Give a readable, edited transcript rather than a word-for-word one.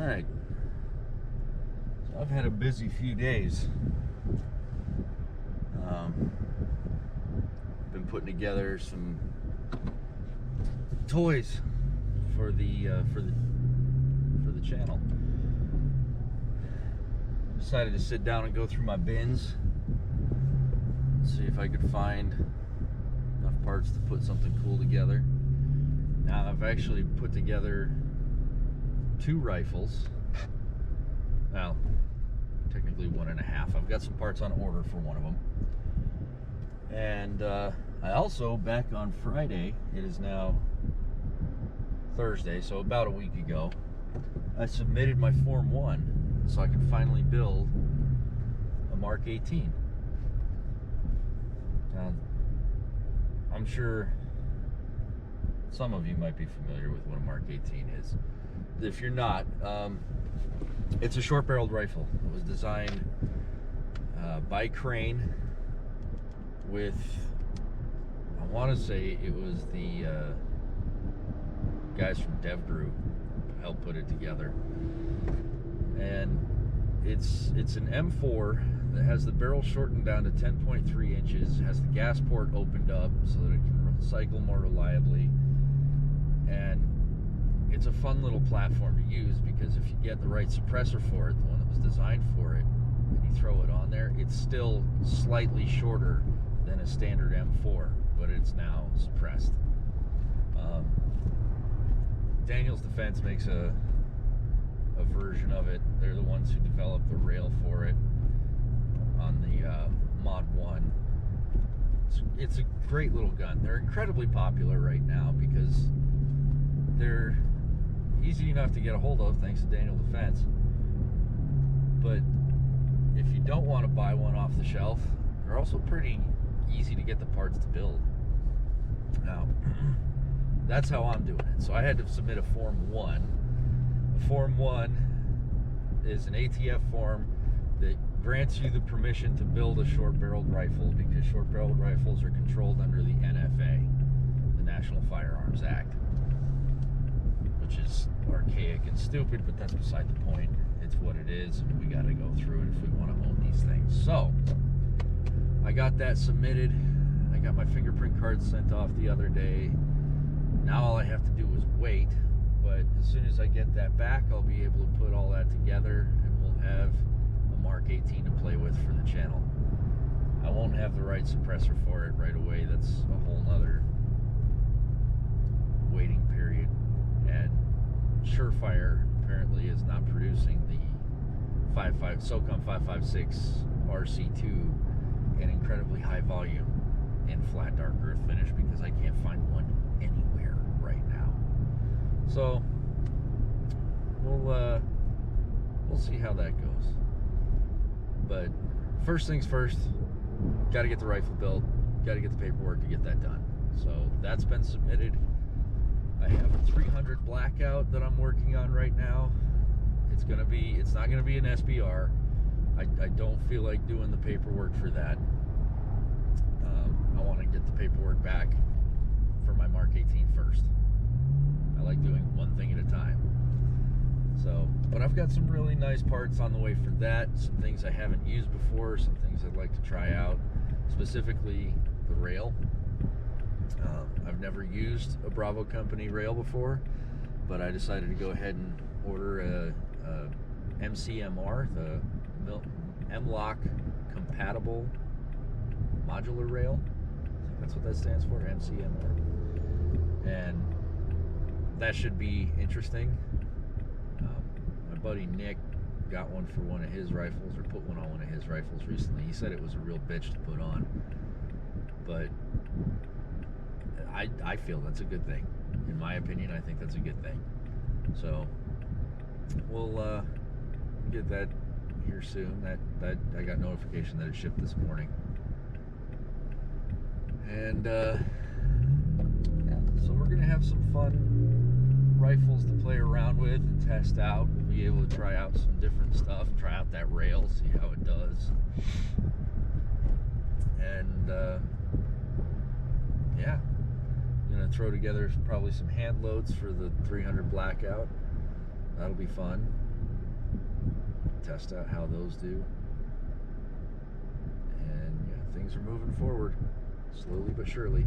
Alright, so I've had a busy few days. Been putting together some toys for the channel. Decided to sit down and go through my bins and see if I could find enough parts to put something cool together. Now I've actually put together 2 rifles. Well, technically 1.5. I've got some parts on order for one of them. And I also, back on Friday, it is now Thursday, so about a week ago, I submitted my Form 1 so I could finally build a Mark 18. Now, I'm sure some of you might be familiar with what a Mark 18 is. If you're not, it's a short-barreled rifle. It was designed by Crane with, I want to say it was the guys from DevGru who helped put it together. And it's an M4 that has the barrel shortened down to 10.3 inches, has the gas port opened up so that it can cycle more reliably. And it's a fun little platform to use because if you get the right suppressor for it, the one that was designed for it, and you throw it on there, it's still slightly shorter than a standard M4, but it's now suppressed. Daniel's Defense makes a version of it. They're the ones who developed the rail for it on the Mod 1. It's a great little gun. They're incredibly popular right now because they're easy enough to get a hold of thanks to Daniel Defense. But if you don't want to buy one off the shelf, they're also pretty easy to get the parts to build. Now, that's how I'm doing it. So I had to submit a Form 1. A Form 1 is an ATF form that grants you the permission to build a short-barreled rifle because short-barreled rifles are controlled under the NFA, the National Firearms Act, which is archaic and stupid, but that's beside the point. It's what it is, and we got to go through it if we want to own these things. So I got that submitted. I got my fingerprint cards sent off the other day. Now all I have to do is wait, but as soon as I get that back, I'll be able to put all that together, and we'll have a Mark 18 to play with for the channel. I won't have the right suppressor for it right away. That's a whole nother waiting period. And Surefire apparently is not producing the SOCOM 556 RC2 in incredibly high volume in flat dark earth finish because I can't find one anywhere right now. So we'll see how that goes. But first things first, got to get the rifle built, got to get the paperwork to get that done. So that's been submitted. I have a 300 blackout that I'm working on right now. It's not gonna be an SBR. I don't feel like doing the paperwork for that. I want to get the paperwork back for my Mark 18 first. I like doing one thing at a time. So, but I've got some really nice parts on the way for that. Some things I haven't used before, some things I'd like to try out, specifically the rail. I've never used a Bravo Company rail before, but I decided to go ahead and order a MCMR, the M-LOK compatible modular rail. I think that's what that stands for, MCMR. And that should be interesting. My buddy Nick got one for one of his rifles, or put one on one of his rifles recently. He said it was a real bitch to put on, but I feel that's a good thing. In my opinion, I think that's a good thing. So we'll get that here soon. That I got notification that it shipped this morning. And yeah, so we're gonna have some fun rifles to play around with and test out. We'll be able to try out some different stuff, try out that rail, see how it does. And yeah, I'm gonna throw together probably some hand loads for the 300 blackout. That'll be fun. test out how those do. And yeah, things are moving forward, slowly but surely.